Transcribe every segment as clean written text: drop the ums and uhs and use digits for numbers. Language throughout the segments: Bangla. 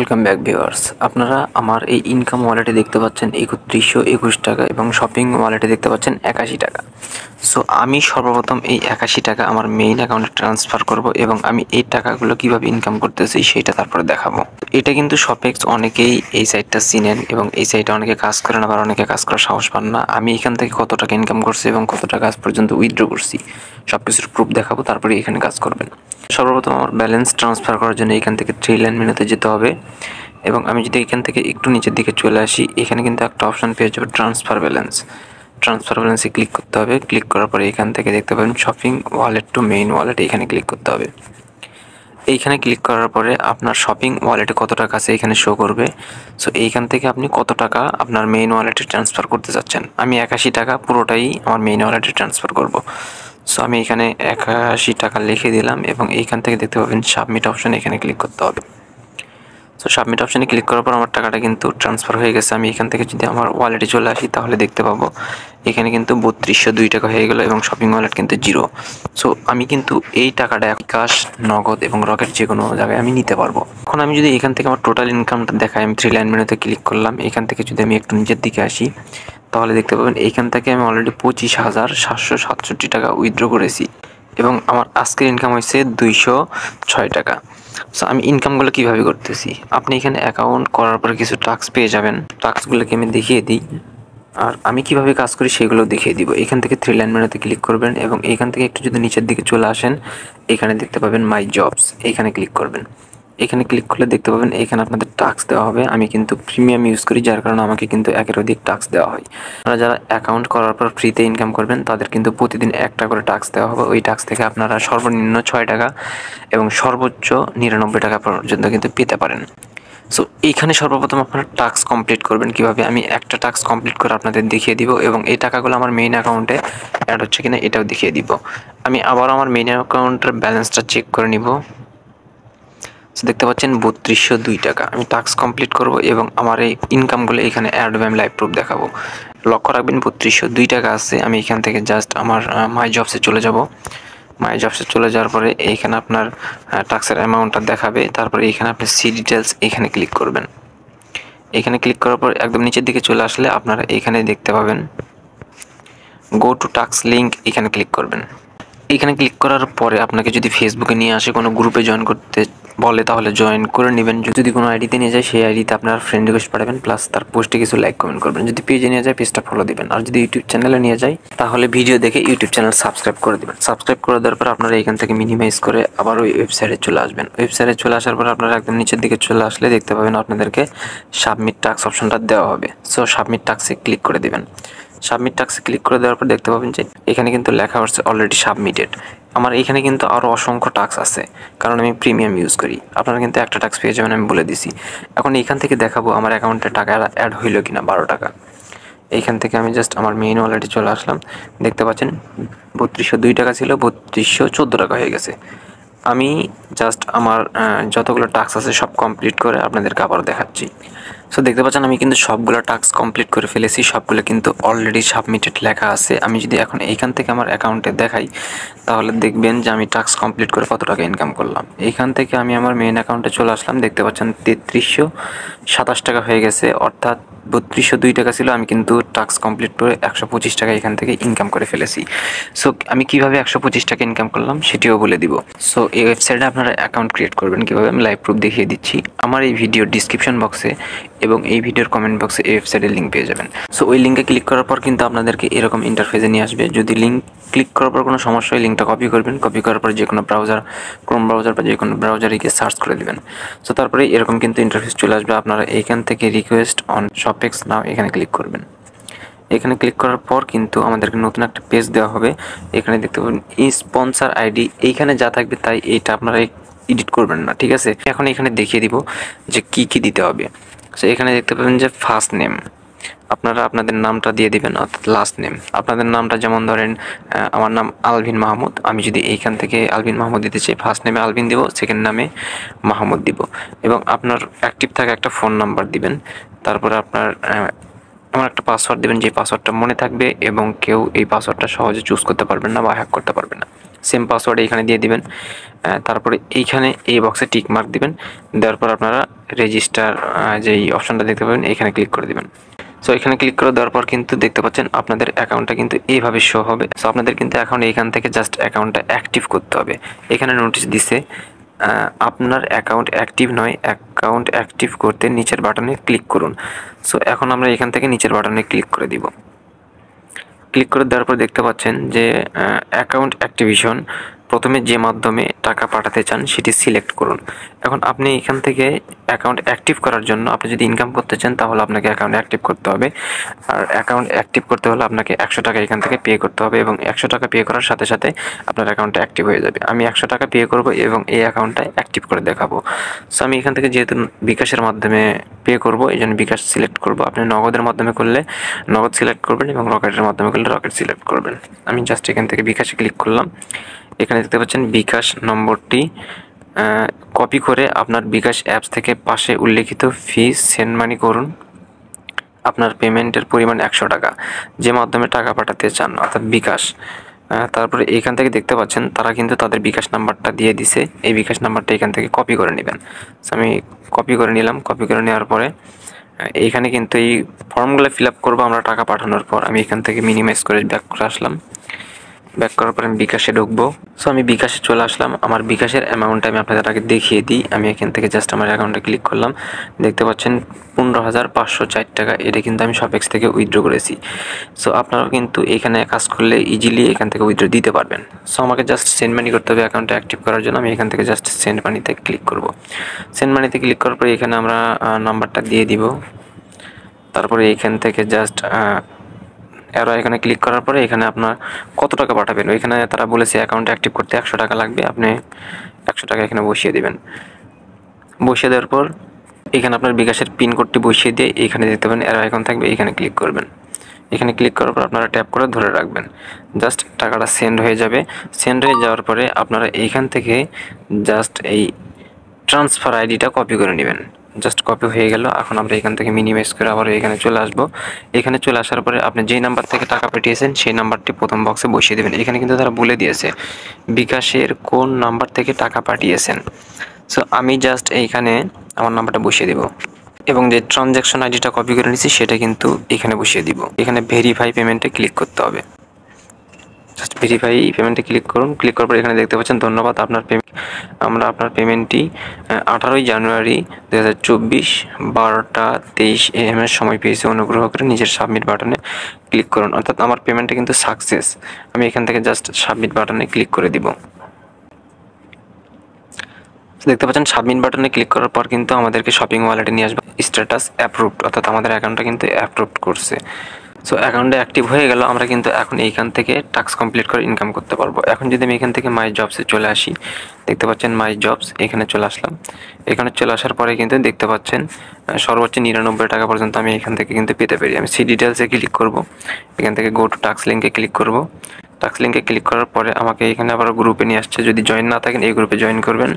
Welcome back viewers. আপনারা আমার এই ইনকাম ওয়ালেটে দেখতে পাচ্ছেন ৩১২১ টাকা এবং শপিং ওয়ালেটে দেখতে পাচ্ছেন ৮১ টাকা। সো আমি সর্বপ্রথম এই ৮১ টাকা আমার মেইন অ্যাকাউন্টে ট্রান্সফার করব এবং আমি এই টাকাগুলো কিভাবে ইনকাম করতেছি সেটা তারপরে দেখাবো। এটা কিন্তু শপেক্স অনেকেই এই সাইটটা চিনেন এবং এই সাইটে অনেকে কাজ করেন, আবার অনেকে কাজ করার সাহস পান না। আমি এখান থেকে কত টাকা ইনকাম করছি এবং কত টাকা আজ পর্যন্ত উইথড্র করছি সব কিছুর প্রুফ দেখাবো, তারপরে এখানে কাজ করবেন। সর্বপ্রথম আমার ব্যালেন্স ট্রান্সফার করার জন্য এখান থেকে 3 লাইন মেনুতে যেতে হবে এবং আমি যদি এখান থেকে একটু নিচের দিকে চলে আসি, এখানে কিন্তু একটা অপশন পেয়ে যাবে ট্রান্সফার ব্যালেন্স। ট্রান্সফার ব্যালেন্সে ক্লিক করতে হবে। ক্লিক করার পরে এখান থেকে দেখতে পাবেন shopping wallet to main wallet, এখানে ক্লিক করতে হবে। এইখানে ক্লিক করার পরে আপনার শপিং ওয়ালেটে কত টাকা আছে এখানে শো করবে। সো এইখান থেকে আপনি কত টাকা আপনার মেইন ওয়ালেটে ট্রান্সফার করতে চাচ্ছেন। আমি ৮১ টাকা পুরোটাই আমার মেইন ওয়ালেটে ট্রান্সফার করব। সো আমি এখানে ৮১ টাকা লিখে দিলাম এবং এইখান থেকে দেখতে পাবেন সাবমিট অপশন, এখানে ক্লিক করতে হবে। সো সাবমিট অপশানে ক্লিক করার পর আমার টাকাটা কিন্তু ট্রান্সফার হয়ে গেছে। আমি এখান থেকে যদি আমার ওয়ালেটে চলে আসি তাহলে দেখতে পাবো এখানে কিন্তু ৩২০২ টাকা হয়ে গেল এবং শপিং ওয়ালেট কিন্তু 0। সো আমি কিন্তু এই টাকাটা বিকাশ, নগদ এবং রকেট যে কোনো জায়গায় আমি নিতে পারবো। এখন আমি যদি এখান থেকে আমার টোটাল ইনকামটা দেখাই, আমি 3 লাইন মেনুতে ক্লিক করলাম। এখান থেকে যদি আমি একটু নিচের দিকে আসি তাহলে দেখতে পাবেন এইখান থেকে আমি অলরেডি ২৫,৭৬৭ টাকা উইথড্র করেছি এবং আমার আজকের ইনকাম হয়েছে ২০৬ টাকা। সো আমি ইনকামগুলো কীভাবে করতেছি, আপনি এখানে অ্যাকাউন্ট করার পরে কিছু টাস্ক পেয়ে যাবেন। টাস্কগুলোকে আমি দেখিয়ে দিই আর আমি কিভাবে কাজ করি সেগুলো দেখিয়ে দিব। এখান থেকে 3 লাইন মেনুতে ক্লিক করবেন এবং এইখান থেকে একটু যদি নিচের দিকে চলে আসেন, এখানে দেখতে পাবেন মাই জবস, এইখানে ক্লিক করবেন। এখানে ক্লিক করলে দেখতে পাবেন এখানে আপনাদের টাস্ক দেওয়া হবে। আমি কিন্তু প্রিমিয়াম ইউজ করি, যার কারণে আমাকে কিন্তু 1-এর অধিক টাস্ক দেওয়া হয়। আপনারা যারা অ্যাকাউন্ট করার পর ফ্রিতে ইনকাম করবেন তাদের কিন্তু প্রতিদিন 1টা করে টাস্ক দেওয়া হবে। ওই টাস্ক থেকে আপনারা সর্বনিম্ন 6 টাকা এবং সর্বোচ্চ 99 টাকা পর্যন্ত কিন্তু পেতে পারেন। সো এইখানে সর্বপ্রথম আপনারা টাস্ক কমপ্লিট করবেন কীভাবে, আমি একটা টাস্ক কমপ্লিট করে আপনাদের দেখিয়ে দিব এবং এই টাকাগুলো আমার মেইন অ্যাকাউন্টে অ্যাড হচ্ছে কিনা এটাও দেখিয়ে দিব। আমি আবার আমার মেইন অ্যাকাউন্টের ব্যালেন্সটা চেক করে নিব। সো দেখতে পাচ্ছেন ৩২০২ টাকা। আমি টাস্ক কমপ্লিট করব এবং আমার এই ইনকামগুলো এখানে অ্যাড হবে, আমি লাইভ প্রুফ দেখাবো। লক্ষ্য রাখবেন ৩২০২ টাকা আছে। আমি এখান থেকে জাস্ট আমার মাই জবসে চলে যাব। মাই জবসে চলে যাওয়ার পরে এইখানে আপনার টাস্কের অ্যামাউন্টটা দেখাবে। তারপরে এইখানে আপনি সি ডিটেলস এখানে ক্লিক করবেন। এখানে ক্লিক করার পর একদম নিচের দিকে চলে আসলে আপনারা এখানে দেখতে পাবেন গো টু টাস্ক লিঙ্ক, এখানে ক্লিক করবেন। এখানে ক্লিক করার পরে আপনাকে যদি ফেসবুকে নিয়ে আসে কোনো গ্রুপে জয়েন করতে বলে তাহলে জয়েন করে নেবেন। যদি কোনো আইডিতে নিয়ে যায় সেই আইডিতে আপনার ফ্রেন্ড রিকোয়েস্ট পাঠাবেন, প্লাস তার পোস্টে কিছু লাইক কমেন্ট করবেন। যদি পেজে নিয়ে যায় পেজটা ফলো দিবেন, আর যদি ইউটিউব চ্যানেলে নিয়ে যায় তাহলে ভিডিও দেখে ইউটিউব চ্যানেল সাবস্ক্রাইব করে দেবেন। সাবস্ক্রাইব করে দেওয়ার পর আপনারা এখান থেকে মিনিমাইজ করে আবার ওই ওয়েবসাইটে চলে আসবেন। ওয়েবসাইটে চলে আসার পর আপনারা একদম নিচের দিকে চলে আসলে দেখতে পাবেন আপনাদেরকে সাবমিট টাস্ক অপশনটা দেওয়া হবে। সো সাবমিট টাস্কে ক্লিক করে দেবেন। সাবমিট টাস্কে ক্লিক করে দেওয়ার পর দেখতে পাবেন যে এখানে কিন্তু লেখা হচ্ছে অলরেডি সাবমিটেড। আমার এখানে কিন্তু আরও অসংখ্য টাস্ক আছে, কারণ আমি প্রিমিয়াম ইউজ করি। আপনারা কিন্তু একটা টাস্ক পেয়ে যাবেন, আমি বলে দিছি। এখন এইখান থেকে দেখাবো আমার অ্যাকাউন্টে টাকা অ্যাড হইল কিনা, 12 টাকা। এইখান থেকে আমি জাস্ট আমার মেইন ওয়ালেটে চলে আসলাম। দেখতে পাচ্ছেন ৩২০২ টাকা ছিল, ৩২১৪ টাকা হয়ে গেছে। আমি জাস্ট আমার যতগুলো টাস্ক আছে সব কমপ্লিট করে আপনাদেরকে আবার দেখাচ্ছি। সো দেখতে পাচ্ছেন আমি কিন্তু সবগুলো টাস্ক কমপ্লিট করে ফেলেছি, সবগুলো কিন্তু অলরেডি সাবমিটেড লেখা আছে। আমি যদি এখন এইখান থেকে আমার অ্যাকাউন্টে দেখাই তাহলে দেখবেন যে আমি টাস্ক কমপ্লিট করে কত টাকা ইনকাম করলাম। এইখান থেকে আমি আমার মেইন অ্যাকাউন্টে চলে আসলাম। দেখতে পাচ্ছেন ৩৩২৭ টাকা হয়ে গেছে, অর্থাৎ ৩২০২ টাকা ছিল, আমি কিন্তু টাস্ক কমপ্লিট করে ১২৫ টাকা এখান থেকে ইনকাম করে ফেলেছি। সো আমি কীভাবে ১২৫ টাকা ইনকাম করলাম সেটিও বলে দিব। সো এই ওয়েবসাইটে আপনারা অ্যাকাউন্ট ক্রিয়েট করবেন কীভাবে আমি লাইভ প্রুফ দেখিয়ে দিচ্ছি। আমার এই ভিডিওর ডিসক্রিপশন বক্সে এবং এই ভিডিওর কমেন্ট বক্সে এই ওয়েবসাইটের লিঙ্ক পেয়ে যাবেন। সো ওই লিঙ্কে ক্লিক করার পর কিন্তু আপনাদেরকে এরকম ইন্টারফেসে নিয়ে আসবে। যদি লিঙ্ক ক্লিক করার পর কোনো সমস্যা হয় লিঙ্কটা কপি করবেন। কপি করার পর যে কোনো ব্রাউজার, ক্রোম ব্রাউজার বা যে কোনো ব্রাউজারে গিয়ে সার্চ করে দেবেন। সো তারপরে এরকম কিন্তু ইন্টারফেস চলে আসবে। আপনারা এইখান থেকে রিকোয়েস্ট অন শপেক্স নাও এখানে ক্লিক করবেন। এখানে ক্লিক করার পর কিন্তু আমাদেরকে নতুন একটা পেজ দেওয়া হবে। এখানে দেখতে পাবেন স্পন্সর আইডি, এইখানে যা থাকবে তাই এইটা আপনারা এডিট করবেন না, ঠিক আছে। এখন এখানে দেখিয়ে দিব যে কি কি দিতে হবে। সো এখানে দেখতে পাবেন যে ফার্স্ট নেম, আপনারা আপনাদের নামটা দিয়ে দিবেন, অর্থাৎ লাস্ট নেম। আপনাদের নামটা যেমন ধরেন আমার নাম আলভিন মাহমুদ, আমি যদি এইখান থেকে আলভিন মাহমুদ দিতে চাই, ফার্স্ট নেমে আলভিন দিব, সেকেন্ড নামে মাহমুদ দিব এবং আপনার অ্যাক্টিভ থাকা একটা ফোন নাম্বার দিবেন। তারপরে আপনার আমার একটা পাসওয়ার্ড দেবেন, যে পাসওয়ার্ডটা মনে থাকবে এবং কেউ এই পাসওয়ার্ডটা সহজে চুজ করতে পারবেন না বা হ্যাক করতে পারবেন না। সেম পাসওয়ার্ড এইখানে দিয়ে দিবেন। তারপরে এইখানে এই বক্সে টিক মার্ক দিবেন, দেওয়ার পর আপনারা রেজিস্টার যেই অপশনটা দেখতে পাবেন এখানে ক্লিক করে দিবেন। সো এখানে ক্লিক করে দেওয়ার পর কিন্তু দেখতে পাচ্ছেন আপনাদের অ্যাকাউন্টটা কিন্তু এইভাবে শো হবে। সো আপনাদের কিন্তু এখন এইখান থেকে জাস্ট অ্যাকাউন্টটা অ্যাক্টিভ করতে হবে। এখানে নোটিশ দিছে আপনার অ্যাকাউন্ট অ্যাক্টিভ নয়, অ্যাকাউন্ট অ্যাক্টিভ করতে নিচের বাটনে ক্লিক করুন। সো এখন আমরা এখান থেকে নিচের বাটনে ক্লিক করে দিব। ক্লিক করে দেওয়ার পর দেখতে পাচ্ছেন যে অ্যাকাউন্ট অ্যাক্টিভেশন, প্রথমে যে মাধ্যমে টাকা পাঠাতে চান সেটি সিলেক্ট করুন। এখন আপনি এখান থেকে অ্যাকাউন্ট অ্যাক্টিভ করার জন্য আপনি যদি ইনকাম করতে চান তাহলে আপনাকে অ্যাকাউন্ট অ্যাক্টিভ করতে হবে। আর অ্যাকাউন্ট অ্যাক্টিভ করতে হলে আপনাকে 100 টাকা এখান থেকে পে করতে হবে এবং 100 টাকা পে করার সাথে সাথে আপনার অ্যাকাউন্টটা অ্যাক্টিভ হয়ে যাবে। আমি 100 টাকা পে করব এবং এই অ্যাকাউন্টটা অ্যাক্টিভ করে দেখাবো। সো আমি এখান থেকে যেহেতু বিকাশের মাধ্যমে পে করব এই জন্য বিকাশ সিলেক্ট করব। আপনি নগদের মাধ্যমে করলে নগদ সিলেক্ট করবেন এবং রকেটের মাধ্যমে করলে রকেট সিলেক্ট করবেন। আমি জাস্ট এখান থেকে বিকাশে ক্লিক করলাম। এখানে দেখতে পাচ্ছেন বিকাশ নম্বরটি কপি করে আপনার বিকাশ অ্যাপস থেকে পাশে উল্লেখিত ফি সেন্ড মানি করুন। আপনার পেমেন্টের পরিমাণ 100 টাকা, যে মাধ্যমে টাকা পাঠাতে চান অর্থাৎ বিকাশ। তারপরে এখান থেকে দেখতে পাচ্ছেন তারা কিন্তু তাদের বিকাশ নাম্বারটা দিয়ে দিছে, এই বিকাশ নাম্বারটা এখান থেকে কপি করে নেবেন। আমি কপি করে নিলাম। কপি করে নেওয়ার পরে এইখানে কিন্তু এই ফর্মগুলো ফিল আপ করবো আমরা টাকা পাঠানোর পর। আমি এখান থেকে মিনিমাইজ করে ব্যাক করে আসলাম। ব্যাক করার পর আমি বিকাশে ঢুকবো। সো আমি বিকাশে চলে আসলাম। আমার বিকাশের অ্যামাউন্টটা আমি আপনাদের আগে দেখিয়ে দিই। আমি এখান থেকে জাস্ট আমার অ্যাকাউন্টে ক্লিক করলাম। দেখতে পাচ্ছেন 15,504 টাকা, এটা কিন্তু আমি শপেক্স থেকে উইথড্র করেছি। সো আপনারাও কিন্তু এখানে কাজ করলে ইজিলি এখান থেকে উইথড্র দিতে পারবেন। সো আমাকে জাস্ট সেন্ড মানি করতে হবে অ্যাকাউন্টে অ্যাক্টিভ করার জন্য। আমি এখান থেকে জাস্ট সেন্ড মানিতে ক্লিক করব। সেন্ড মানিতে ক্লিক করার পরে এখানে আমরা নাম্বারটা দিয়ে দিব। তারপরে এইখান থেকে জাস্ট এখানে ক্লিক করার পরে এখানে আপনার কত টাকা পাঠাবেন, ওইখানে তারা বলেছে অ্যাকাউন্ট অ্যাক্টিভ করতে 100 টাকা লাগবে। আপনি 100 টাকা এখানে বসিয়ে দেবেন। বসিয়ে দেওয়ার পর এখানে আপনার বিকাশের পিন কোডটি বসিয়ে দিয়ে এখানে দেখতে পাবেন আইকন থাকবে, এখানে ক্লিক করবেন। এখানে ক্লিক করার পর আপনারা ট্যাপ করে ধরে রাখবেন। জাস্ট টাকাটা সেন্ড হয়ে যাবে। সেন্ড হয়ে যাওয়ার পরে আপনারা এইখান থেকে জাস্ট এই ট্রান্সফার আইডিটা কপি করে নেবেন। জাস্ট কপি হয়ে গেল। এখন আমরা এখান থেকে মিনিমাইজ করে আবার এখানে চলে আসব। এখানে চলে আসার পরে আপনি যেই নাম্বার থেকে টাকা পাঠিয়েছেন সেই নাম্বারটি প্রথম বক্সে বসিয়ে দেবেন। এখানে কিন্তু তারা বলে দিয়েছে বিকাশের কোন নাম্বার থেকে টাকা পাঠিয়েছেন। সো আমি জাস্ট এইখানে আমার নাম্বারটা বসিয়ে দেব এবং যে ট্রানজ্যাকশন আইডিটা কপি করে নিয়েছি সেটা কিন্তু এখানে বসিয়ে দিব। এখানে ভেরিফাই পেমেন্টে ক্লিক করতে হবে। জাস্ট ভেরিফাই পেমেন্টে ক্লিক করুন। ক্লিক করার পর এখানে দেখতে পাচ্ছেন ধন্যবাদ, আপনার আমরা আপনার পেমেন্টটি 18 জানুয়ারি 2024 12টা 23 AM এর সময় পেয়েছি। অনুগ্রহ করে নিজের সাবমিট বাটনে ক্লিক করুন। অর্থাৎ আমার পেমেন্টটা কিন্তু সাকসেস। আমি এখান থেকে জাস্ট সাবমিট বাটনে ক্লিক করে দিব। দেখতে পাচ্ছেন সাবমিট বাটনে ক্লিক করার পর কিন্তু আমাদেরকে শপিং ওয়ালেটে নিয়ে আসবে স্ট্যাটাস অ্যাপ্রুভড, অর্থাৎ আমাদের অ্যাকাউন্টটা কিন্তু অ্যাপ্রুভড করছে। সো অ্যাকাউন্টে অ্যাক্টিভ হয়ে গেল। আমরা কিন্তু এখন এইখান থেকে টাস্ক কমপ্লিট করে ইনকাম করতে পারবো। এখন যদি আমি এখান থেকে মাই জবসে চলে আসি, দেখতে পাচ্ছেন মাই জবস, এখানে চলে আসলাম। এখানে চলে আসার পরে কিন্তু দেখতে পাচ্ছেন সর্বোচ্চ 99 টাকা পর্যন্ত আমি এখান থেকে কিন্তু পেতে পারি। আমি সি ডিটেলসে ক্লিক করব। এখান থেকে গো টু টাস্ক লিঙ্কে ক্লিক করব। টাস্ক লিঙ্কে ক্লিক করার পরে আমাকে এখানে আবার গ্রুপে নিয়ে আসছে। যদি জয়েন না থাকেন এই গ্রুপে জয়েন করবেন।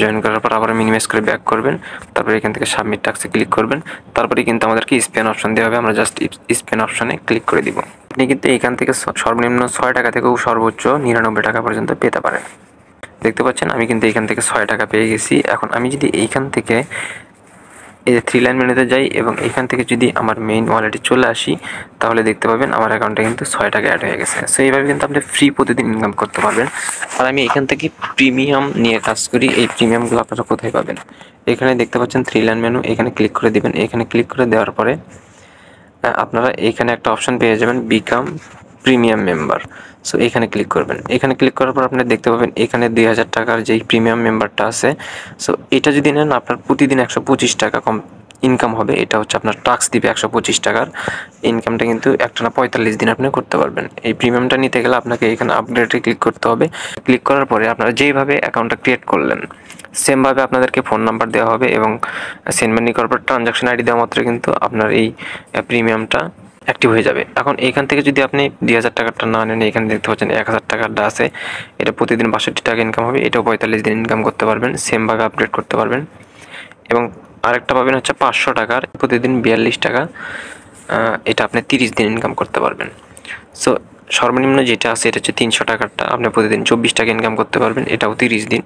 জয়েন করার পর আবার মিনিমাইজ করে ব্যাক করবেন। তারপরে এখান থেকে সাবমিট টাস্কে ক্লিক করবেন। তারপরে কিন্তু আমাদেরকে স্পেন অপশন দেওয়া হবে। আমরা জাস্ট স্পেন অপশনে ক্লিক করে দিব। আপনি কিন্তু এখান থেকে সর্বনিম্ন 6 টাকা থেকেও সর্বোচ্চ 99 টাকা পর্যন্ত পেতে পারেন। দেখতে পাচ্ছেন আমি কিন্তু এখান থেকে 6 টাকা পেয়ে গেছি। এখন আমি যদি এইখান থেকে এই যে 3 লাইন মেনুতে যাই এবং এখান থেকে যদি আমার মেইন ওয়ালেটে চলে আসি তাহলে দেখতে পাবেন আমার অ্যাকাউন্টে কিন্তু 6 টাকা অ্যাড হয়ে গেছে। সো এইভাবে কিন্তু আপনি ফ্রি প্রতিদিন ইনকাম করতে পারবেন। আর আমি এখান থেকে প্রিমিয়াম নিয়ে কাজ করি। এই প্রিমিয়ামগুলো আপনারা কোথায় পাবেন? এখানে দেখতে পাচ্ছেন 3 লাইন মেনু, এখানে ক্লিক করে দিবেন। এখানে ক্লিক করে দেওয়ার পরে আপনারা এখানে একটা অপশন পেয়ে যাবেন বিকাম প্রিমিয়াম মেম্বার। সো এখানে ক্লিক করবেন। এখানে ক্লিক করার পর আপনি দেখতে পাবেন এখানে 2000 টাকার যেই প্রিমিয়াম মেম্বারটা আছে, সো এটা যদি নেন আপনার প্রতিদিন 125 টাকা কম ইনকাম হবে। এটা হচ্ছে আপনার টাস্ক দিবে 125 টাকার। ইনকামটা কিন্তু একটানা 45 দিন আপনি করতে পারবেন। এই প্রিমিয়ামটা নিতে গেলে আপনাকে এখানে আপডেটে ক্লিক করতে হবে। ক্লিক করার পরে আপনারা যেইভাবে অ্যাকাউন্টটা ক্রিয়েট করলেন সেমভাবে আপনাদেরকে ফোন নাম্বার দেওয়া হবে এবং সেন্ড মানি করার পর ট্রানজ্যাকশন আইডি দেওয়া মাত্র কিন্তু আপনার এই প্রিমিয়ামটা অ্যাক্টিভ হয়ে যাবে। এখন এইখান থেকে যদি আপনি 2000 টাকারটা না নেন, এখানে দেখতে পাচ্ছেন 1000 টাকারটা আছে, এটা প্রতিদিন 62 টাকা ইনকাম হবে। এটাও 45 দিন ইনকাম করতে পারবেন, সেমভাবে আপডেট করতে পারবেন। এবং আরেকটা পাবেন হচ্ছে 500 টাকার, প্রতিদিন 42 টাকা, এটা আপনি 30 দিন ইনকাম করতে পারবেন। সো সর্বনিম্ন যেটা আছে এটা হচ্ছে 300 টাকারটা, আপনি প্রতিদিন 24 টাকা ইনকাম করতে পারবেন, এটাও 30 দিন।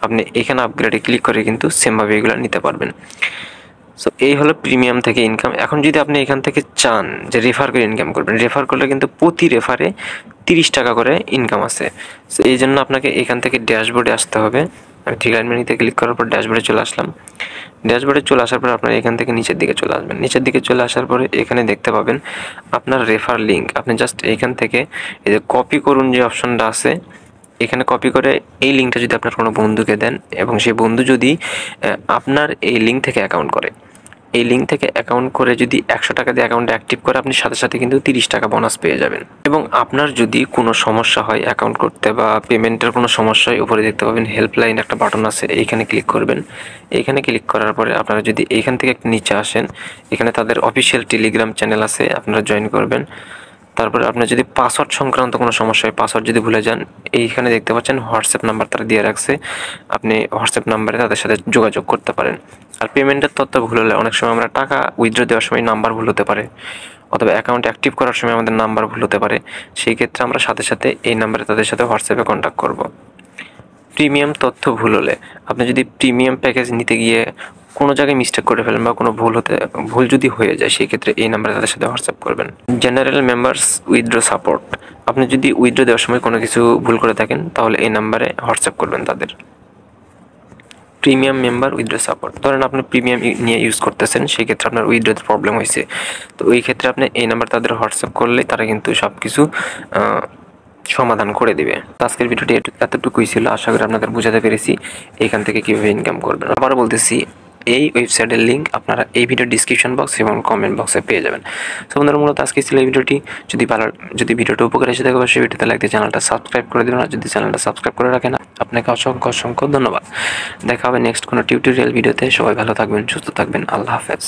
আপনি এখানে আপগ্রেডে ক্লিক করে কিন্তু সেমভাবে এগুলো নিতে পারবেন। সো এই হলো প্রিমিয়াম থেকে ইনকাম। এখন যদি আপনি এখান থেকে চান যে রেফার করে ইনকাম করবেন, রেফার করলে কিন্তু প্রতি রেফারে 30 টাকা করে ইনকাম আছে। সো এই জন্য আপনাকে এখান থেকে ড্যাশবোর্ডে আসতে হবে। আমি থ্রি লাইন মেনুতে ক্লিক করার পর ড্যাশবোর্ডে চলে আসলাম। ড্যাশবোর্ডে চলে আসার পর আপনারা এখান থেকে নিচের দিকে চলে আসবেন। নিচের দিকে চলে আসার পরে এখানে দেখতে পাবেন আপনার রেফার লিঙ্ক। আপনি জাস্ট এইখান থেকে এই যে কপি করুন যে অপশনটা আছে, এখানে কপি করে এই লিঙ্কটা যদি আপনার কোনো বন্ধুকে দেন এবং সেই বন্ধু যদি আপনার এই লিঙ্ক থেকে অ্যাকাউন্ট করে, এই লিঙ্ক থেকে অ্যাকাউন্ট করে যদি 100 টাকা দিয়ে অ্যাকাউন্ট অ্যাক্টিভ করে, আপনি সাথে সাথে কিন্তু 30 টাকা বোনাস পেয়ে যাবেন। এবং আপনার যদি কোনো সমস্যা হয় অ্যাকাউন্ট করতে বা পেমেন্টের কোনো সমস্যা হয়, উপরে দেখতে পাবেন হেল্পলাইন একটা বাটন আছে, এইখানে ক্লিক করবেন। এইখানে ক্লিক করার পরে আপনারা যদি এইখান থেকে নিচে আসেন, এখানে তাদের অফিসিয়াল টেলিগ্রাম চ্যানেল আছে, আপনারা জয়েন করবেন। তারপরে আপনার যদি পাসওয়ার্ড সংক্রান্ত কোনো সমস্যা হয়, পাসওয়ার্ড যদি ভুলে যান, এইখানে দেখতে পাচ্ছেন হোয়াটসঅ্যাপ নাম্বার তারা দিয়ে রাখছে, আপনি হোয়াটসঅ্যাপ নাম্বারে তাদের সাথে যোগাযোগ করতে পারেন। আর পেমেন্টের তথ্য ভুল হলে অনেক সময় আমরা টাকা উইথড্র দেওয়ার সময় নাম্বার ভুল হতে পারে, অথবা অ্যাকাউন্ট অ্যাক্টিভ করার সময় আমাদের নাম্বার ভুল হতে পারে, সেই ক্ষেত্রে আমরা সাথে সাথে এই নাম্বারে তাদের সাথে হোয়াটসঅ্যাপে কন্ট্যাক্ট করব। প্রিমিয়াম তথ্য ভুল হলে, আপনি যদি প্রিমিয়াম প্যাকেজ নিতে গিয়ে কোনো জায়গায় মিস্টেক করে ফেলেন বা কোনো ভুল যদি হয়ে যায়, সেই ক্ষেত্রে এই নাম্বারে তাদের সাথে হোয়াটসঅ্যাপ করবেন। জেনারেল মেম্বার্স উইথড্র সাপোর্ট, আপনি যদি উইথড্র দেওয়ার সময় কোনো কিছু ভুল করে থাকেন তাহলে এই নাম্বারে হোয়াটসঅ্যাপ করবেন তাদের। প্রিমিয়াম মেম্বার উইথড্র সাপোর্ট, ধরেন আপনি প্রিমিয়াম নিয়ে ইউজ করতেছেন, সেই ক্ষেত্রে আপনার উইথড্রতে প্রবলেম হয়েছে, তো ওই ক্ষেত্রে আপনি এই নাম্বার তাদের হোয়াটসঅ্যাপ করলে তারা কিন্তু সব কিছু সমাধান করে দিবে। আজকের ভিডিওটি এতটুকুই ছিল, আশা করি আপনাদের বোঝাতে পেরেছি এখান থেকে কীভাবে ইনকাম করবেন। আবারও বলতেছি, এই ওয়েবসাইটের লিঙ্ক আপনারা এই ভিডিওর ডিসক্রিপশন বক্স এবং কমেন্ট বক্সে পেয়ে যাবেন। সো বন্ধুরা, মূলত আজকে ছিল এই ভিডিওটি। যদি ভিডিওটা উপকার এসে থাকে অবশ্যই ভিডিওতে লাইক দিয়ে চ্যানেলটা সাবস্ক্রাইব করে দেবেন। আর যদি চ্যানেলটা সাবস্ক্রাইব করে রাখেন, আপনাকে অসংখ্য অসংখ্য ধন্যবাদ। দেখা হবে নেক্সট কোনো টিউটোরিয়াল ভিডিওতে। সবাই ভালো থাকবেন, সুস্থ থাকবেন। আল্লাহ হাফেজ।